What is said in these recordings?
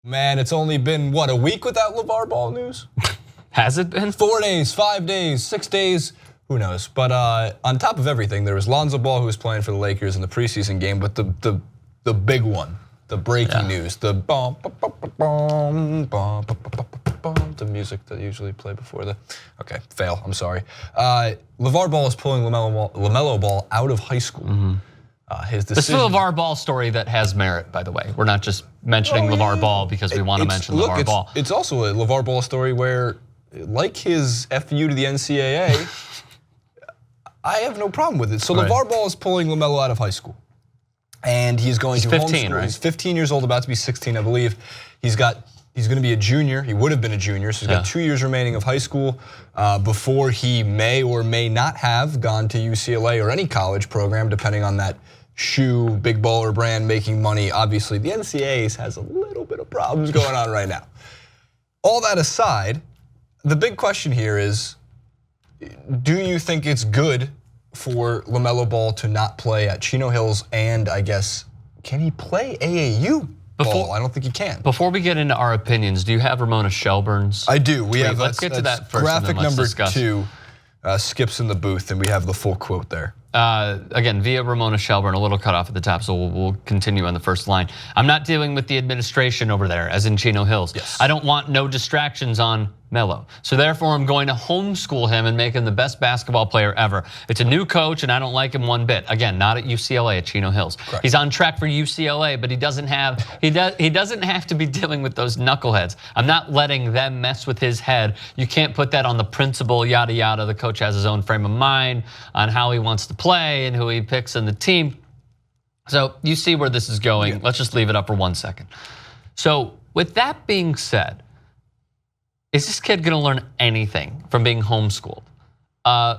Man, it's only been, what, a week without LaVar Ball news? Has it been? 4 days, 5 days, 6 days, who knows? But on top of everything, there was Lonzo Ball who was playing for the Lakers in the preseason game, but the big one, the breaking news, the music that usually play before the, okay, fail, I'm sorry. LaVar Ball is pulling LaMelo Ball out of high school. His decision. This is a LaVar Ball story that has merit, by the way. We're not just mentioning LaVar Ball because we want to mention LaVar Ball. It's also a LaVar Ball story where, like his FU to the NCAA, I have no problem with it. So LaVar Ball is pulling LaMelo out of high school. And he's going to 15, homeschool. right? He's 15 years old, about to be 16, I believe. He's going to be a junior. He would have been a junior, so he's got 2 years remaining of high school before he may or may not have gone to UCLA or any college program, depending on that shoe, big baller brand making money. Obviously, the NCAA has a little bit of problems going on right now. All that aside, the big question here is, do you think it's good for LaMelo Ball to not play at Chino Hills, and I guess, can he play AAU ball? I don't think he can. Before we get into our opinions, do you have Ramona Shelburne's? I do. We have. Let's get to that first. Graphic number 2, Skip's in the booth, and we have the full quote there. Again, via Ramona Shelburne, a little cut off at the top, so we'll continue on the first line. I'm not dealing with the administration over there, as in Chino Hills. Yes. I don't want no distractions on Melo. So therefore, I'm going to homeschool him and make him the best basketball player ever. It's a new coach, and I don't like him one bit. Again, not at UCLA, at Chino Hills. Correct. He's on track for UCLA, but he doesn't have to be dealing with those knuckleheads. I'm not letting them mess with his head. You can't put that on the principal, yada yada. The coach has his own frame of mind on how he wants to play and who he picks in the team. So you see where this is going. Yeah. Let's just leave it up for 1 second. So with that being said, is this kid gonna learn anything from being homeschooled? I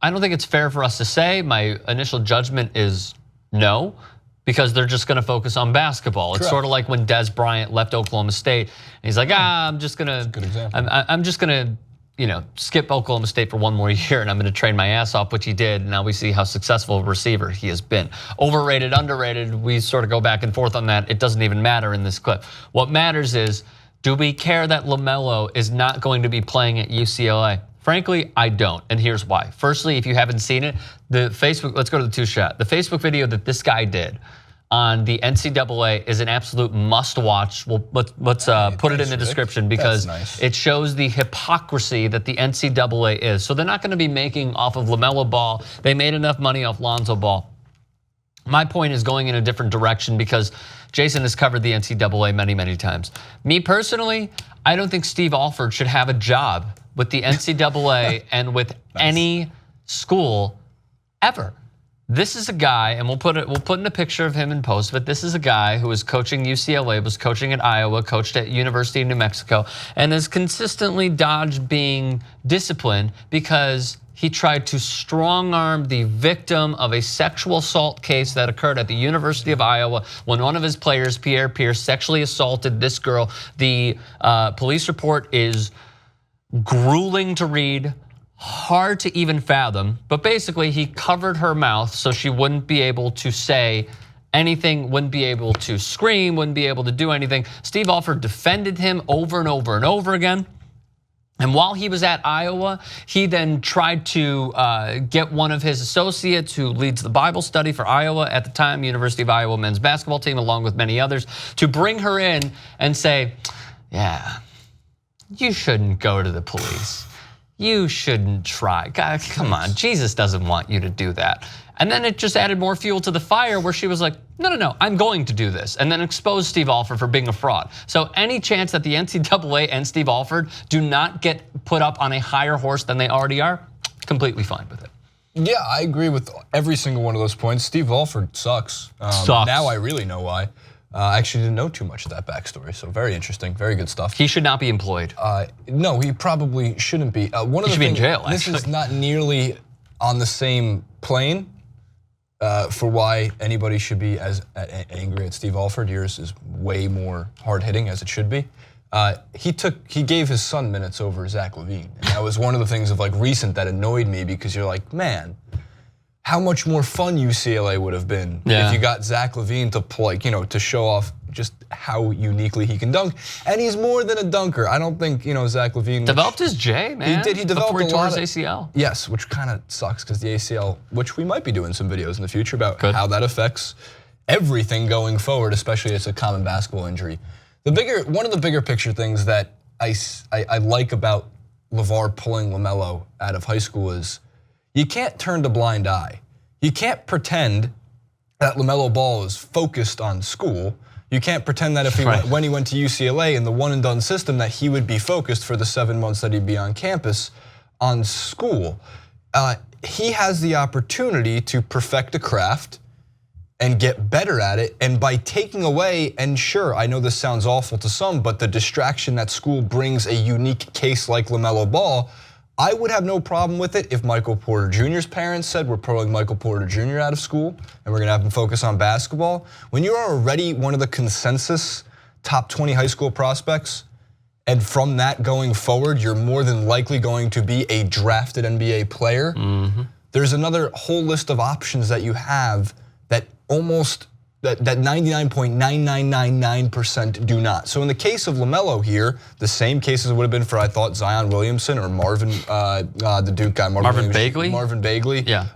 don't think it's fair for us to say. My initial judgment is no, because they're just gonna focus on basketball. Correct. It's sort of like when Des Bryant left Oklahoma State, and he's like, I'm just gonna, good example. I'm just gonna, skip Oklahoma State for 1 more year, and I'm gonna train my ass off, which he did. And now we see how successful a receiver he has been. Overrated, underrated, we sort of go back and forth on that. It doesn't even matter in this clip. What matters is, do we care that LaMelo is not going to be playing at UCLA? Frankly, I don't, and here's why. Firstly, if you haven't seen it, the Facebook, let's go to the 2-shot. The Facebook video that this guy did on the NCAA is an absolute must-watch. Let's put it in the description, because it shows the hypocrisy that the NCAA is. So they're not gonna be making off of LaMelo Ball. They made enough money off Lonzo Ball. My point is going in a different direction, because Jason has covered the NCAA many, many times. Me personally, I don't think Steve Alford should have a job with the NCAA and with any school ever. This is a guy, and we'll put in a picture of him in post, but this is a guy who was coaching UCLA, was coaching at Iowa, coached at University of New Mexico, and has consistently dodged being disciplined because he tried to strong-arm the victim of a sexual assault case that occurred at the University of Iowa when one of his players, Pierre Pierce, sexually assaulted this girl. The police report is grueling to read, hard to even fathom, but basically he covered her mouth so she wouldn't be able to say anything, wouldn't be able to scream, wouldn't be able to do anything. Steve Alford defended him over and over and over again. And while he was at Iowa, he then tried to get one of his associates who leads the Bible study for Iowa at the time, University of Iowa men's basketball team, along with many others, to bring her in and say, yeah, you shouldn't go to the police. You shouldn't try. God, come on, Jesus doesn't want you to do that. And then it just added more fuel to the fire, where she was like, no, I'm going to do this. And then exposed Steve Alford for being a fraud. So any chance that the NCAA and Steve Alford do not get put up on a higher horse than they already are, completely fine with it. Yeah, I agree with every single one of those points. Steve Alford sucks. Now I really know why. I actually didn't know too much of that backstory, so very interesting, very good stuff. He should not be employed. No, he probably shouldn't be. He should be in jail, this is not nearly on the same plane for why anybody should be as angry at Steve Alford. Yours is way more hard-hitting, as it should be. He gave his son minutes over Zach LaVine, and that was one of the things of recent that annoyed me, because you're like, man, how much more fun UCLA would have been if you got Zach LaVine to play, to show off just how uniquely he can dunk. And he's more than a dunker. I don't think, Zach LaVine developed his J, man. He did. He developed before he tore his ACL. ACL. Yes, which kind of sucks because the ACL, which we might be doing some videos in the future about how that affects everything going forward, especially as a common basketball injury. One of the bigger picture things that I like about LaVar pulling LaMelo out of high school is you can't turn a blind eye. You can't pretend that LaMelo Ball is focused on school. You can't pretend that when he went to UCLA in the one and done system that he would be focused for the 7 months that he'd be on campus on school. He has the opportunity to perfect a craft and get better at it, and by taking away, and sure, I know this sounds awful to some, but the distraction that school brings a unique case like LaMelo Ball, I would have no problem with it if Michael Porter Jr.'s parents said we're pulling Michael Porter Jr. out of school and we're gonna have him focus on basketball. When you're already one of the consensus top 20 high school prospects, and from that going forward, you're more than likely going to be a drafted NBA player, there's another whole list of options that you have that almost, that 99.9999% do not. So in the case of LaMelo here, the same cases would have been for, I thought, Zion Williamson or Marvin, the Duke guy. Marvin Bagley? Marvin Bagley. Yeah.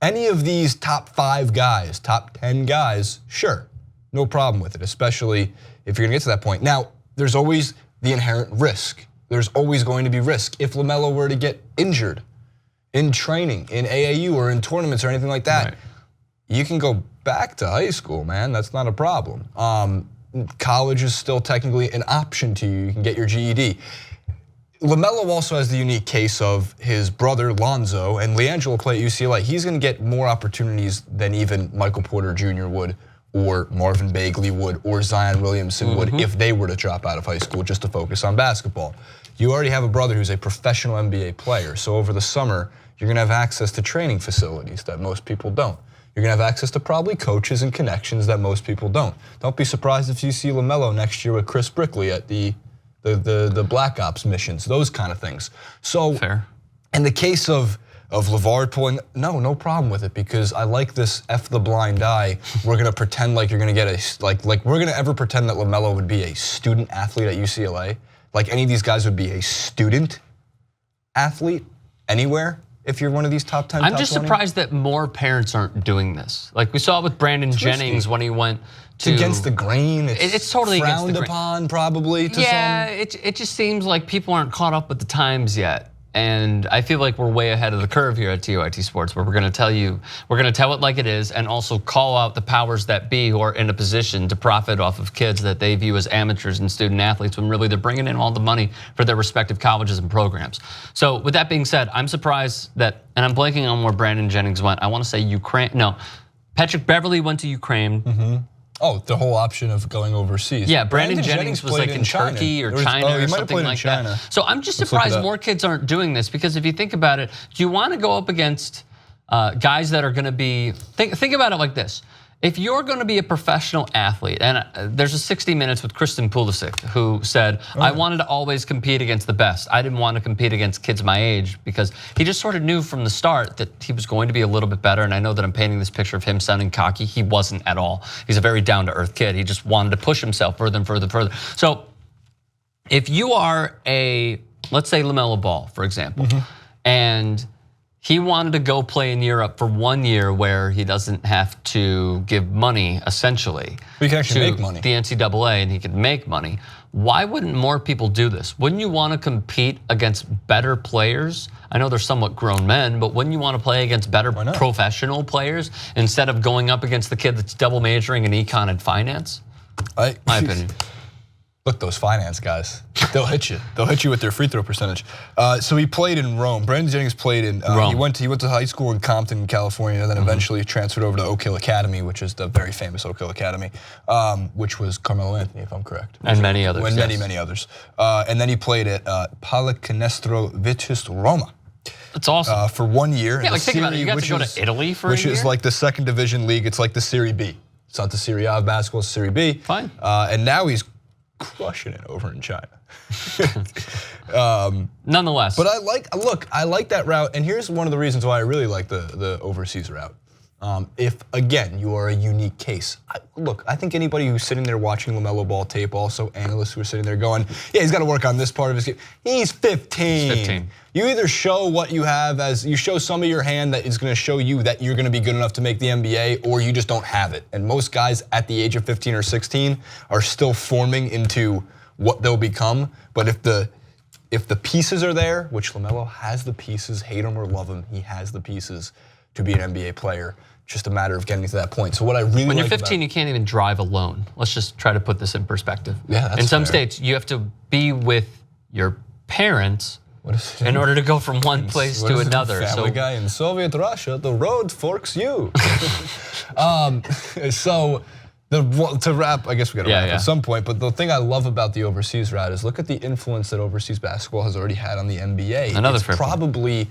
Any of these top 5 guys, top 10 guys, sure, no problem with it, especially if you're gonna get to that point. Now, there's always the inherent risk. There's always going to be risk. If LaMelo were to get injured in training, in AAU or in tournaments or anything like that, you can go back to high school, man. That's not a problem. College is still technically an option to you. You can get your GED. LaMelo also has the unique case of his brother Lonzo, and LiAngelo play at UCLA. He's gonna get more opportunities than even Michael Porter Jr. would, or Marvin Bagley would, or Zion Williamson would if they were to drop out of high school just to focus on basketball. You already have a brother who's a professional NBA player, so over the summer, you're gonna have access to training facilities that most people don't. You're gonna have access to probably coaches and connections that most people don't. Don't be surprised if you see LaMelo next year with Chris Brickley at the Black Ops missions, those kind of things. So, in the case of LaVar pulling, no problem with it, because I like this F the blind eye. We're gonna pretend like you're gonna get like we're gonna ever pretend that LaMelo would be a student athlete at UCLA. Like any of these guys would be a student athlete anywhere. If you're one of these top 10, I'm just surprised that more parents aren't doing this. Like we saw with Brandon Jennings when he went to. It's against the grain. It's totally frowned upon, probably. To yeah, some. it just seems like people aren't caught up with the times yet. And I feel like we're way ahead of the curve here at TYT Sports, where we're gonna tell it like it is, and also call out the powers that be who are in a position to profit off of kids that they view as amateurs and student athletes, when really they're bringing in all the money for their respective colleges and programs. So with that being said, I'm surprised that, and I'm blanking on where Brandon Jennings went. I wanna say Ukraine, no, Patrick Beverley went to Ukraine. Oh, the whole option of going overseas. Yeah, Brandon Jennings was like in Turkey or China or something like that. So I'm just surprised more kids aren't doing this, because if you think about it, do you want to go up against guys that are going to be, think about it like this. If you're going to be a professional athlete, and there's a 60 Minutes with Kristen Pulisic who said, I wanted to always compete against the best. I didn't want to compete against kids my age, because he just sort of knew from the start that he was going to be a little bit better. And I know that I'm painting this picture of him sounding cocky. He wasn't at all. He's a very down to earth kid. He just wanted to push himself further and further and further. So if you are let's say LaMelo Ball, for example, and he wanted to go play in Europe for 1 year where he doesn't have to give money, essentially. But he can actually make money. The NCAA, and he can make money. Why wouldn't more people do this? Wouldn't you want to compete against better players? I know they're somewhat grown men, but wouldn't you want to play against better professional players instead of going up against the kid that's double majoring in econ and finance? My opinion. Look, those finance guys, they'll hit you. They'll hit you with their free throw percentage. So he played in Rome. Brandon Jennings played in Rome. He went to high school in Compton, California, and then eventually transferred over to Oak Hill Academy, which is the very famous Oak Hill Academy, which was Carmelo Anthony, if I'm correct. And many others. And many others. And then he played at Pallacanestro Vitus Roma. That's awesome. For 1 year. Yeah, like think about it. You got to go to Italy for a year? Which is like the second division league. It's like the Serie B. It's not the Serie A of basketball, it's Serie B. Fine. And now he's crushing it over in China. Nonetheless. But I like that route, and here's one of the reasons why I really like the overseas route. If, again, you are a unique case. Look, I think anybody who's sitting there watching LaMelo Ball tape, also analysts who are sitting there going, yeah, he's got to work on this part of his game. He's 15. He's 15. You either show what you have as, you show some of your hand that is going to show you that you're going to be good enough to make the NBA, or you just don't have it. And most guys at the age of 15 or 16 are still forming into what they'll become. But if the pieces are there, which LaMelo has the pieces, hate him or love him, he has the pieces to be an NBA player. Just a matter of getting to that point. So what I really when you're 15, you can't even drive alone. Let's just try to put this in perspective. Yeah, that's in some fair. states, you have to be with your parents in order to go from one place to another. Family Guy in Soviet Russia, the road forks you. So to wrap, I guess we got to wrap at some point. But the thing I love about the overseas route is look at the influence that overseas basketball has already had on the NBA. Another it's probably.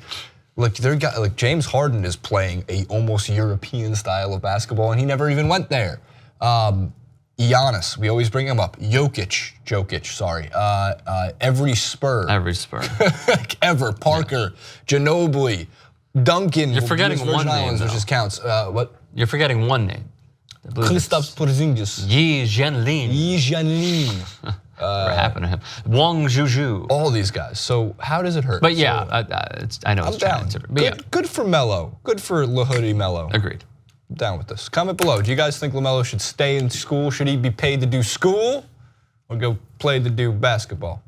Look, like James Harden is playing a almost European style of basketball, and he never even went there. Giannis, we always bring him up. Jokic, sorry. Every Spur. Like ever. Parker, Ginobili, Duncan. You're forgetting Virgin one name, Islands, which just counts. What? You're forgetting one name. Kristaps Porzingis. Yi Jianlin. What happened to him? Wang Zhuju. All these guys. So how does it hurt? But yeah, I know I'm it's down. Good for Melo. Good for LaHoodie Melo. Agreed. I'm down with this. Comment below. Do you guys think LaMelo should stay in school? Should he be paid to do school or go play to do basketball?